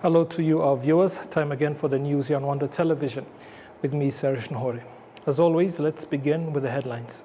Hello to you, our viewers. Time again for the news here on Rwanda Television. With me, Serish Nhore. As always, let's begin with the headlines.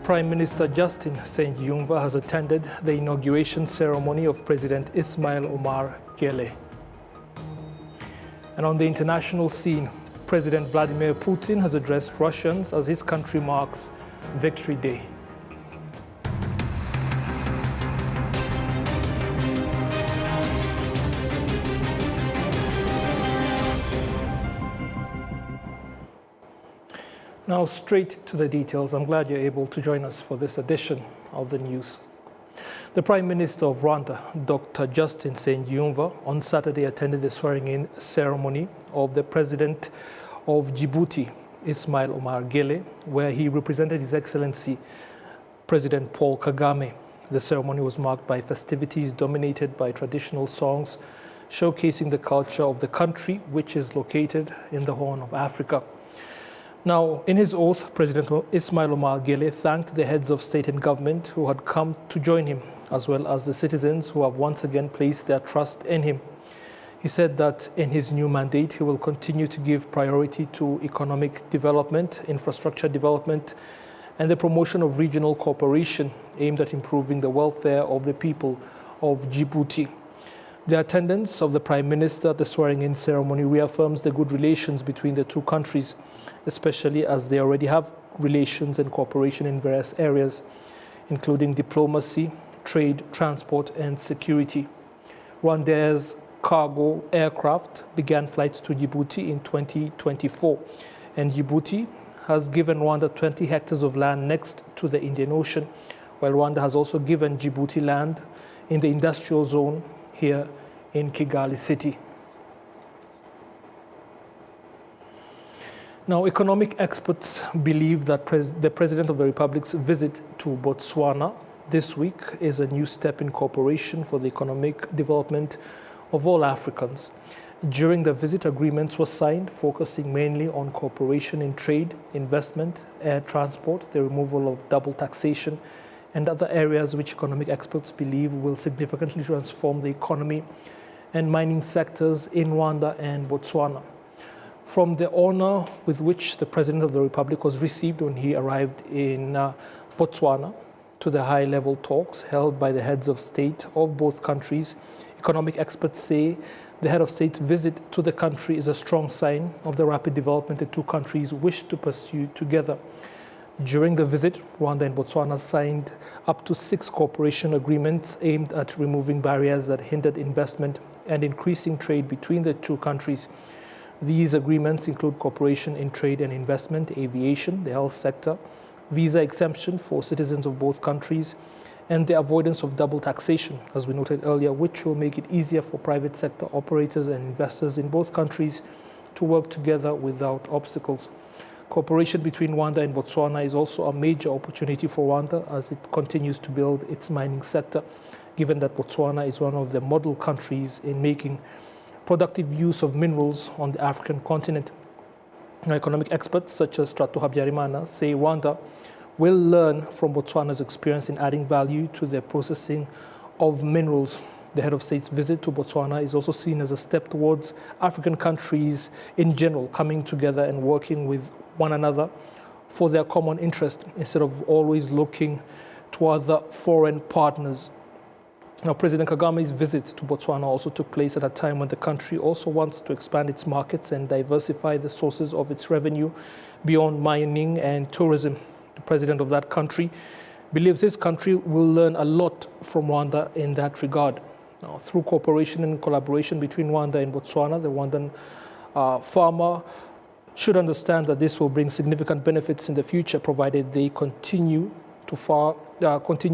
Prime Minister Justin Nsengiyumva has attended the inauguration ceremony of President Ismail Omar Guelleh. And on the international scene, President Vladimir Putin has addressed Russians as his country marks Victory Day. Now, straight to the details. I'm glad you're able to join us for this edition of the news. The Prime Minister of Rwanda, Dr. Justin Nsengiyumva, on Saturday attended the swearing-in ceremony of the President of Djibouti, Ismail Omar Guelleh, where he represented His Excellency President Paul Kagame. The ceremony was marked by festivities dominated by traditional songs, showcasing the culture of the country, which is located in the Horn of Africa. Now, in his oath, President Ismail Omar Guelleh thanked the heads of state and government who had come to join him, as well as the citizens who have once again placed their trust in him. He said that in his new mandate, he will continue to give priority to economic development, infrastructure development, and the promotion of regional cooperation aimed at improving the welfare of the people of Djibouti. The attendance of the Prime Minister at the swearing-in ceremony reaffirms the good relations between the two countries, especially as they already have relations and cooperation in various areas, including diplomacy, trade, transport, and security. Rwanda's cargo aircraft began flights to Djibouti in 2024, and Djibouti has given Rwanda 20 hectares of land next to the Indian Ocean, while Rwanda has also given Djibouti land in the industrial zone here in Kigali City. Now, economic experts believe that the President of the Republic's visit to Botswana this week is a new step in cooperation for the economic development of all Africans. During the visit, agreements were signed focusing mainly on cooperation in trade, investment, air transport, the removal of double taxation, and other areas which economic experts believe will significantly transform the economy and mining sectors in Rwanda and Botswana. From the honor with which the President of the Republic was received when he arrived in Botswana to the high-level talks held by the heads of state of both countries, economic experts say the head of state's visit to the country is a strong sign of the rapid development the two countries wish to pursue together. During the visit, Rwanda and Botswana signed up to 6 cooperation agreements aimed at removing barriers that hindered investment and increasing trade between the two countries. These agreements include cooperation in trade and investment, aviation, the health sector, visa exemption for citizens of both countries, and the avoidance of double taxation, as we noted earlier, which will make it easier for private sector operators and investors in both countries to work together without obstacles. Cooperation between Rwanda and Botswana is also a major opportunity for Rwanda as it continues to build its mining sector, given that Botswana is one of the model countries in making productive use of minerals on the African continent. Now, economic experts such as Strato Habyarimana say Rwanda will learn from Botswana's experience in adding value to the processing of minerals. The head of state's visit to Botswana is also seen as a step towards African countries in general coming together and working with one another for their common interest instead of always looking to other foreign partners. Now, President Kagame's visit to Botswana also took place at a time when the country also wants to expand its markets and diversify the sources of its revenue beyond mining and tourism. The president of that country believes his country will learn a lot from Rwanda in that regard. Now, through cooperation and collaboration between Rwanda and Botswana, the Rwandan farmer should understand that this will bring significant benefits in the future, provided they continue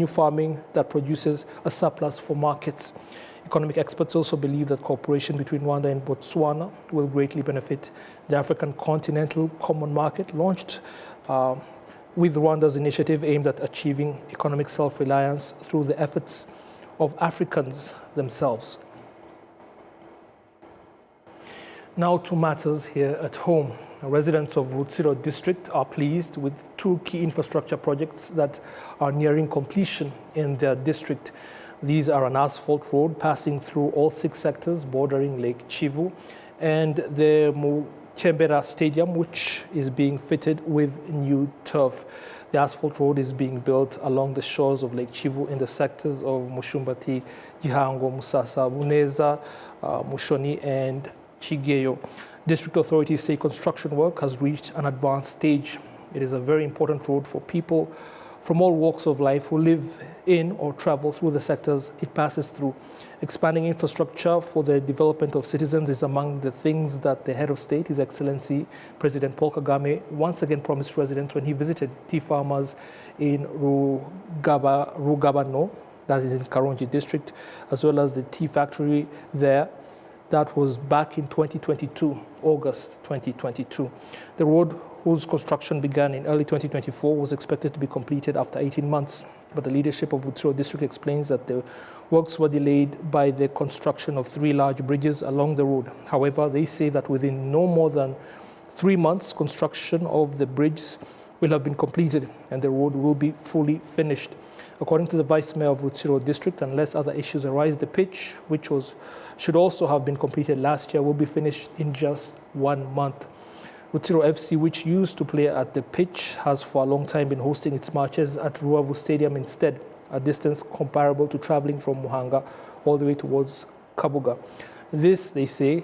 farming that produces a surplus for markets. Economic experts also believe that cooperation between Rwanda and Botswana will greatly benefit the African Continental Common Market, launched with Rwanda's initiative aimed at achieving economic self-reliance through the efforts of Africans themselves. Now to matters here at home. Residents of Rutsiro district are pleased with 2 key infrastructure projects that are nearing completion in their district. These are an asphalt road passing through all 6 sectors bordering Lake Kivu and the Mukembera Stadium, which is being fitted with new turf. The asphalt road is being built along the shores of Lake Kivu in the sectors of Mushumbati, Gihango, Musasa, Buneza, Mushoni, and Kigeyo. District authorities say construction work has reached an advanced stage. It is a very important road for people from all walks of life who live in or travel through the sectors it passes through. Expanding infrastructure for the development of citizens is among the things that the head of state, His Excellency President Paul Kagame, once again promised residents when he visited tea farmers in Rugabano, that is in Karongi district, as well as the tea factory there. That was back in 2022, August 2022. The road, whose construction began in early 2024, was expected to be completed after 18 months. But the leadership of Rutshuru district explains that the works were delayed by the construction of 3 large bridges along the road. However, they say that within no more than 3 months, construction of the bridges will have been completed and the road will be fully finished. According to the Vice Mayor of Rutshuru district, unless other issues arise, the pitch, which should also have been completed last year, will be finished in just 1 month. Rutshuru FC, which used to play at the pitch, has for a long time been hosting its matches at Ruavu Stadium instead, a distance comparable to traveling from Muhanga all the way towards Kabuga. This, they say,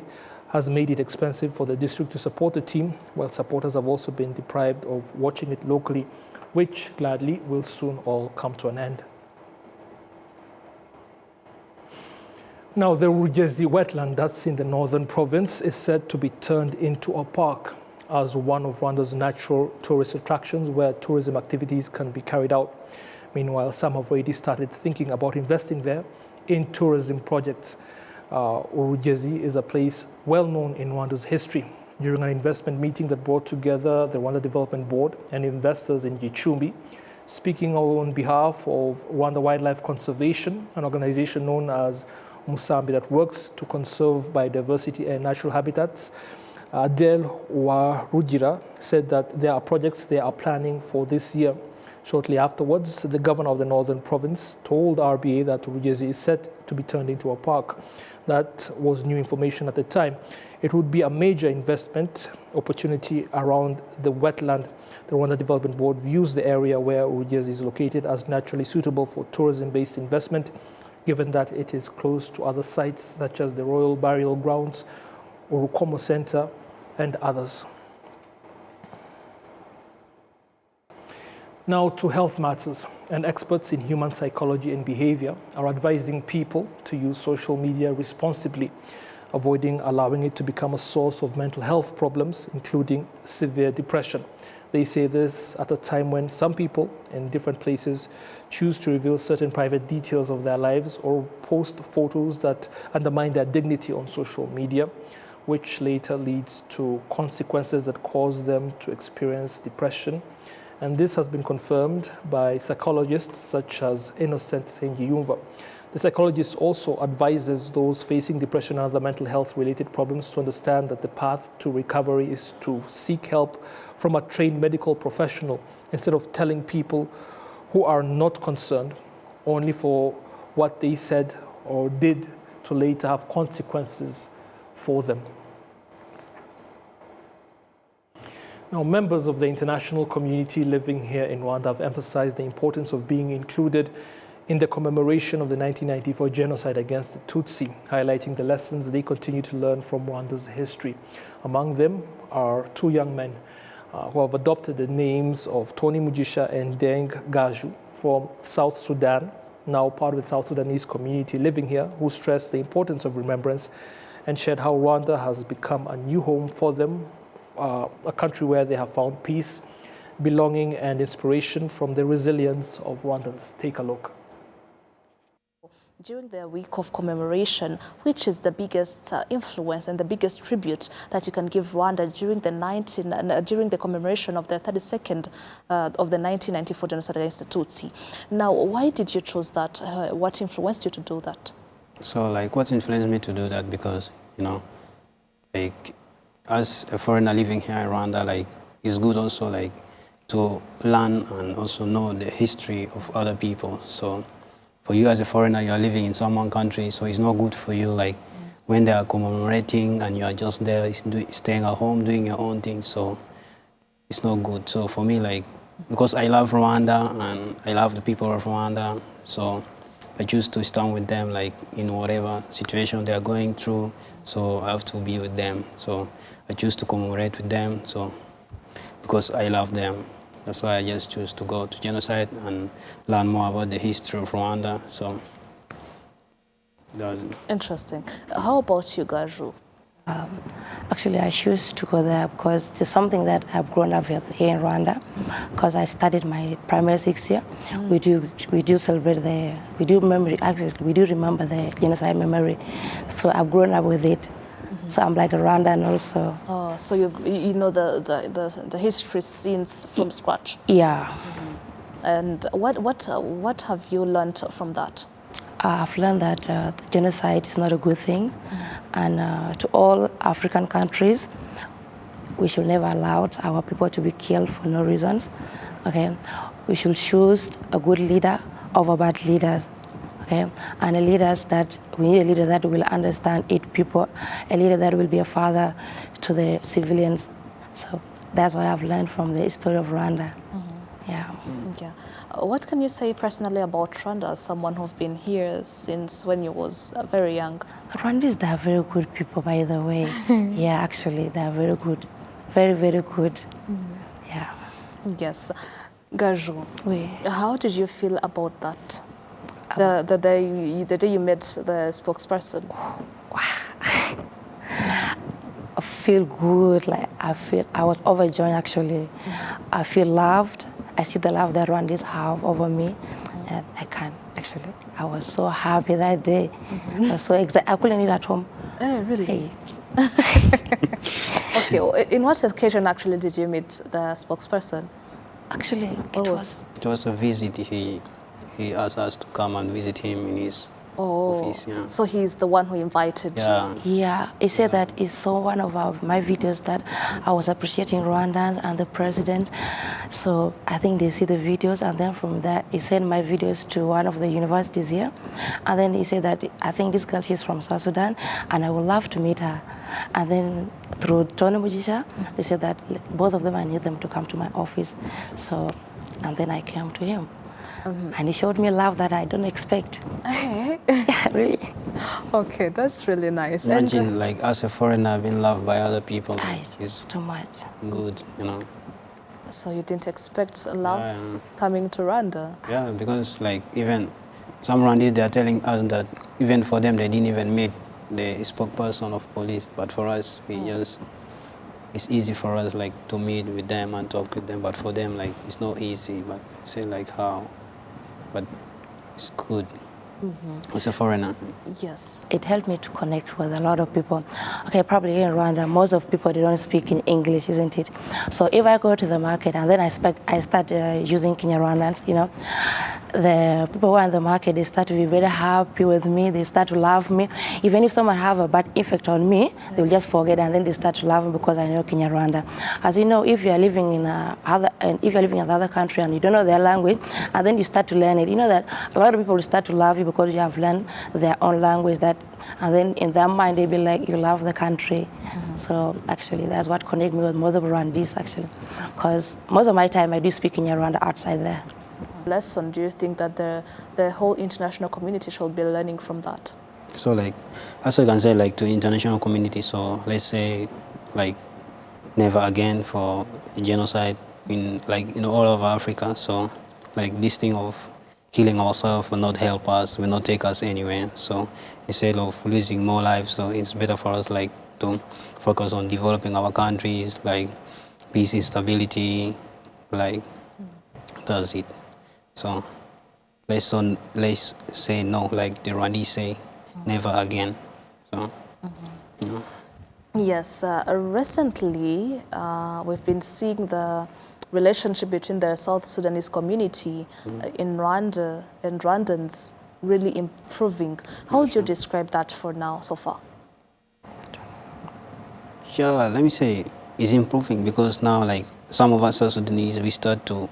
has made it expensive for the district to support the team, while supporters have also been deprived of watching it locally, which gladly will soon all come to an end. Now, the Rugezi wetland that's in the northern province is said to be turned into a park as one of Rwanda's natural tourist attractions where tourism activities can be carried out. Meanwhile, some have already started thinking about investing there in tourism projects. Rugezi is a place well known in Rwanda's history. During an investment meeting that brought together the Rwanda Development Board and investors in Gicumbi, speaking on behalf of Rwanda Wildlife Conservation, an organization known as Musambi that works to conserve biodiversity and natural habitats, Adele Warugira said that there are projects they are planning for this year. Shortly afterwards, the governor of the northern province told RBA that Rugezi is set to be turned into a park. That was new information at the time. It would be a major investment opportunity around the wetland. The Rwanda Development Board views the area where Rugezi is located as naturally suitable for tourism-based investment, given that it is close to other sites such as the Royal Burial Grounds, Urukomo Center, and others. Now to health matters, and experts in human psychology and behavior are advising people to use social media responsibly, avoiding allowing it to become a source of mental health problems, including severe depression. They say this at a time when some people in different places choose to reveal certain private details of their lives or post photos that undermine their dignity on social media, which later leads to consequences that cause them to experience depression. And this has been confirmed by psychologists such as Innocent Sengiyumva. The psychologist also advises those facing depression and other mental health related problems to understand that the path to recovery is to seek help from a trained medical professional instead of telling people who are not concerned only for what they said or did to later have consequences for them. Now, members of the international community living here in Rwanda have emphasized the importance of being included in the commemoration of the 1994 genocide against the Tutsi, highlighting the lessons they continue to learn from Rwanda's history. Among them are 2 young men who have adopted the names of Tony Mujisha and Deng Gaju from South Sudan, now part of the South Sudanese community living here, who stressed the importance of remembrance and shared how Rwanda has become a new home for them, a country where they have found peace, belonging, and inspiration from the resilience of Rwandans. Take a look. During the week of commemoration, which is the biggest influence and the biggest tribute that you can give Rwanda during the commemoration of the 32nd of the 1994 genocide against the Tutsi. Now, why did you choose that? What influenced you to do that? So, what influenced me to do that? Because, as a foreigner living here in Rwanda, it's good also, to learn and also know the history of other people. So, for you as a foreigner, you are living in someone country, so it's not good for you. Like when they are commemorating and you are just there, staying at home, doing your own thing. So it's not good. So for me, like, because I love Rwanda and I love the people of Rwanda, so I choose to stand with them, like in whatever situation they are going through. So I have to be with them. So I choose to commemorate with them. So because I love them, that's why I just choose to go to genocide and learn more about the history of Rwanda. So that's it. Interesting. How about you, Gaju? Actually, I choose to go there because it's something that I've grown up with here in Rwanda. Because I studied my primary 6th year, we do celebrate we do remember the genocide memory. So I've grown up with it. So I'm like a Rwandan also. Oh, so you know the history scenes from scratch. Yeah. And what have you learned from that? I've learned that the genocide is not a good thing, and to all African countries, we should never allow our people to be killed for no reasons. Okay, we should choose a good leader over bad leaders. Okay, and we need a leader that will understand people, a leader that will be a father to the civilians. So that's what I've learned from the history of Rwanda. Yeah. Yeah. What can you say personally about Rwanda as someone who's been here since when you was very young? Rwandans, they are very good people, by the way. Yeah, actually, they are very good. Very, very good. Yeah. Yes. Gaju, Oui. how did you feel about that? The day you met the spokesperson? I feel good. Like I was overjoyed actually. I feel loved. I see the love that Rwandans have over me. And I can't actually. I was so happy that day. I was so excited. I couldn't eat at home. Really? Hey. Okay. In what occasion actually did you meet the spokesperson? Actually, It was a visit. He asked us to come and visit him in his office. Yeah. So he's the one who invited you? Yeah, he said that he saw one of my videos that I was appreciating Rwandans and the president. So I think they see the videos, and then from that he sent my videos to one of the universities here. And then he said that I think this girl, she's from South Sudan, and I would love to meet her. And then through Tony Mujisha, they said that both of them, I need them to come to my office. So, and then I came to him. And he showed me love that I don't expect. Hey. Yeah, really. Okay, that's really nice. Imagine, like, as a foreigner being loved by other people. It's too much. Good, you know. So you didn't expect love coming to Rwanda? Yeah, because, like, even some Rwandese, they are telling us that even for them, they didn't even meet the spokesperson of police. But for us, it's easy for us, like, to meet with them and talk with them. But for them, like, it's not easy. But say, like, how? But it's good. As a foreigner. Yes. It helped me to connect with a lot of people. Okay, probably in Rwanda, most of people, they don't speak in English, isn't it? So if I go to the market and then I start using Kinyarwandans, you know, the people who are in the market, they start to be very happy with me. They start to love me. Even if someone have a bad effect on me, they will just forget, and then they start to love me because I know Kinyarwanda. As you know, if you are living in another country and you don't know their language, and then you start to learn it, you know that a lot of people will start to love you because you have learned their own language. And then in their mind, they'll be like, you love the country. So actually, that's what connects me with most of Rwandese, actually, because most of my time I do speak Kinyarwanda outside there. Lesson do you think that the whole international community should be learning from that? So, like, as I can say, like, to international community, so let's say, like, never again for genocide in, like, in all of Africa. So, like, this thing of killing ourselves will not help us, will not take us anywhere. So instead of losing more lives, so it's better for us, like, to focus on developing our countries, like peace and stability, like, that's it. So let's say no, like the Rwandese say, never again. So, you know. Yes, recently we've been seeing the relationship between the South Sudanese community in Rwanda and Rwandans really improving. How would you describe that for now, so far? Yeah, let me say it's improving because now, like, some of us South Sudanese, we start to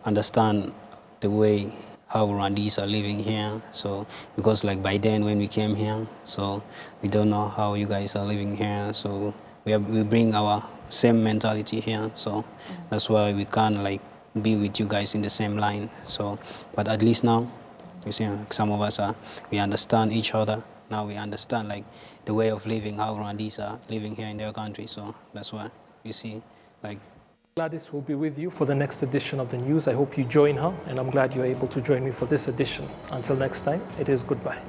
understand the way how Rwandese are living here. So because like by then when we came here, so we don't know how you guys are living here. So we bring our same mentality here. So that's why we can't like be with you guys in the same line. So, but at least now, you see, like, some of us we understand each other. Now we understand like the way of living, how Rwandese are living here in their country. So that's why you see, like. Gladys will be with you for the next edition of the news. I hope you join her, and I'm glad you're able to join me for this edition. Until next time, it is goodbye.